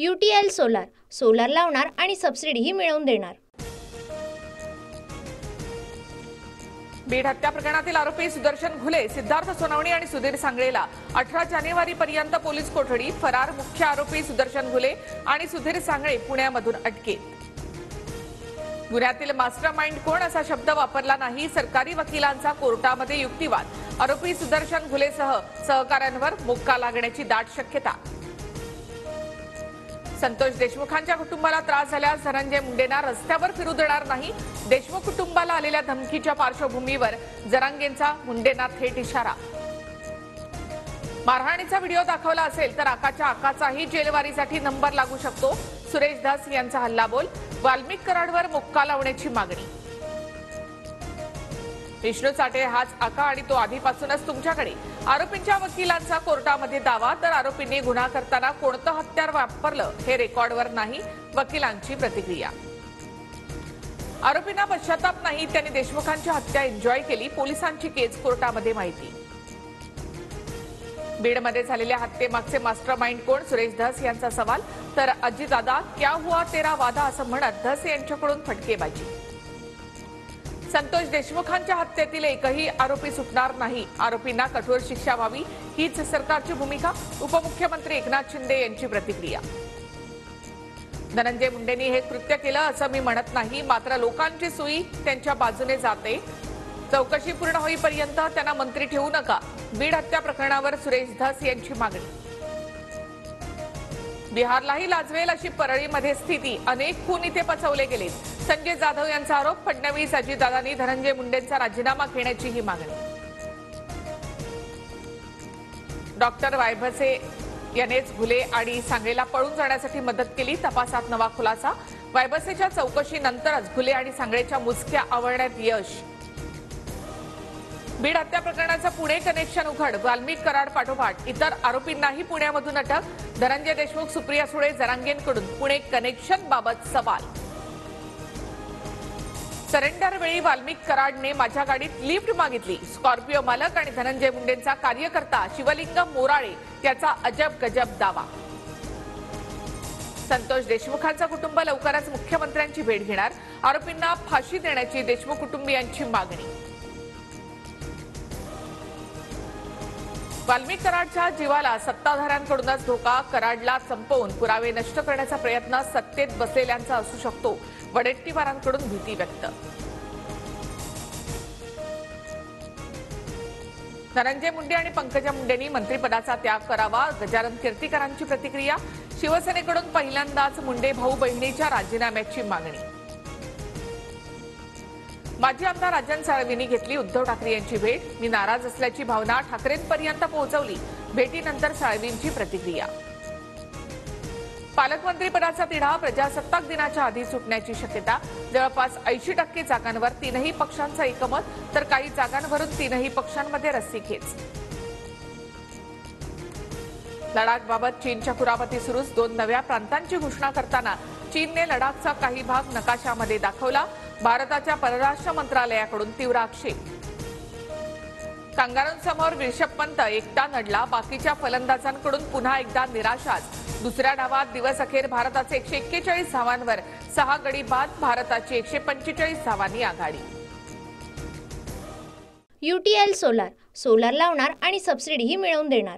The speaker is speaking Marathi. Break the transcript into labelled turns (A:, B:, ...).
A: UTL सोलार सोलार लावणार आणि सबसिडीही मिळवून देणार।
B: बीड हत्या प्रकरणातील आरोपी सुदर्शन घुले, सिद्धार्थ सोनवणे आणि सुधीर सांगळेला 18 जानेवारीपर्यंत पोलीस कोठडी। फरार मुख्य आरोपी सुदर्शन घुले आणि सुधीर सांगळे पुण्यामधून अटकेत। गुन्ह्यातील मास्टरमाइंड कोण असा शब्द वापरला नाही, सरकारी वकिलांचा कोर्टामध्ये युक्तिवाद। आरोपी सुदर्शन घुलेसह सहकाऱ्यांवर मोक्का लागण्याची दाट शक्यता। संतोष देशमुखांच्या कुटुंबाला त्रास झाल्यास धनंजय मुंडेंना रस्त्यावर फिरू देणार नाही। देशमुख कुटुंबाला आलेल्या धमकीच्या पार्श्वभूमीवर जरांगेंचा मुंडेंना थेट इशारा। मारहाणीचा व्हिडिओ दाखवला असेल तर आकाचाही जेलवारीसाठी नंबर लागू शकतो। सुरेश धस यांचा हल्लाबोल। वाल्मिक कराडवर मोक्का लावण्याची मागणी। विष्णू चाटे हाच आका आणि तो आधीपासूनच तुमच्याकडे। आरोपींच्या वकिलांचा कोर्टामध्ये दावा, तर आरोपींनी गुन्हा करताना कोणतं हत्यार वापरलं हे रेकॉर्डवर नाही, वकिलांची प्रतिक्रिया। आरोपींना पश्चाताप नाही, त्यांनी देशमुखांची हत्या एन्जॉय केली, पोलिसांची केस कोर्टामध्ये माहिती। बीडमध्ये झालेल्या हत्येमागचे मास्टरमाइंड कोण, सुरेश धस यांचा सवाल। तर अजितदादा क्या हुआ तेरा वादा असं म्हणत धस यांच्याकडून फटकेबाजी। संतोष देशमुखांच्या हत्येतील एकही आरोपी सुटणार नाही, आरोपींना कठोर शिक्षा व्हावी हीच सरकारची भूमिका। उपमुख्यमंत्री एकनाथ शिंदे यांची प्रतिक्रिया। धनंजय मुंडेंनी हे कृत्य केलं असं मी म्हणत नाही, मात्र लोकांची सुई त्यांच्या बाजूने जाते। चौकशी पूर्ण होईपर्यंत त्यांना मंत्री ठेवू नका। बीड हत्या प्रकरणावर सुरेश धस यांची मागणी। बिहारलाही लाजवेल अशी परळीमध्ये स्थिती, अनेक खून इथे पचवले गेलेत। संजय जाधव यांचा आरोप, फडणवीस अजितदादांनी धनंजय मुंडेंचा राजीनामा घेण्याची ही मागणी। डॉक्टर वायभसे यानेच घुले आणि सांगळेला पळून जाण्यासाठी मदत केली, तपासात नवा खुलासा। वायभसेच्या चौकशीनंतरच घुले आणि सांगळेच्या मुसक्या आवळण्यात यश। बीड हत्या प्रकरणाचं पुणे कनेक्शन उघड, वाल्मिक कराड पाठोपाठ इतर आरोपींनाही पुण्यामधून अटक। धनंजय देशमुख, सुप्रिया सुळे, जरांगेंकडून पुणे कनेक्शन बाबत सवाल। सरेंडर वेळी वाल्मिक कराडने माझ्या गाडीत लिफ्ट मागितली, स्कॉर्पिओ मालक आणि धनंजय मुंडेंचा कार्यकर्ता शिवलिंगम मोराळे याचा अजब गजब दावा। संतोष देशमुखांचं कुटुंब लवकरच मुख्यमंत्र्यांची भेट घेणार, आरोपींना फाशी देण्याची देशमुख कुटुंबियांची मागणी। वाल्मिक कराडच्या जीवाला सत्ताधाऱ्यांकडूनच धोका, कराडला संपवून पुरावे नष्ट करण्याचा प्रयत्न सत्तेत बसलेल्यांचा असू शकतो, वडेट्टीवारांकडून भीती व्यक्त। धनंजय मुंडे आणि पंकजा मुंडेंनी मंत्रिपदाचा त्याग करावा, गजानन कीर्तीकरांची प्रतिक्रिया। शिवसेनेकडून पहिल्यांदाच मुंडे भाऊ बहिणीच्या राजीनाम्याची मागणी। माजी आमदार राजन साळवींनी घेतली उद्धव ठाकरे यांची भेट, मी नाराज असल्याची भावना ठाकरेंपर्यंत पोहोचवली, भेटीनंतर साळवींची प्रतिक्रिया। पालकमंत्रीपदाचा तिढा प्रजासत्ताक दिनाच्या आधी सुटण्याची शक्यता, जवळपास 80% जागांवर तीनही पक्षांचं एकमत, तर काही जागांवरून तीनही पक्षांमध्ये रस्सीखेच। लडाखबाबत चीनच्या कुरापती सुरूच, 2 नव्या प्रांतांची घोषणा करताना चीनने लडाखचा काही भाग नकाशामध्ये दाखवला, भारताच्या परराष्ट्र मंत्रालयाकडून तीव्र आक्षेप। कांगारूंसमोर ऋषभ पंत एकटा नडला, बाकीच्या फलंदाजांकडून पुन्हा एकदा निराशाच। दुसऱ्या डावात दिवस अखेर भारताचे 141 धावांवर 6 गडी बाद, भारताची 145 धावांनी आघाडी।
A: UTL सोलार सोलार लावणार आणि सबसिडीही मिळवून देणार।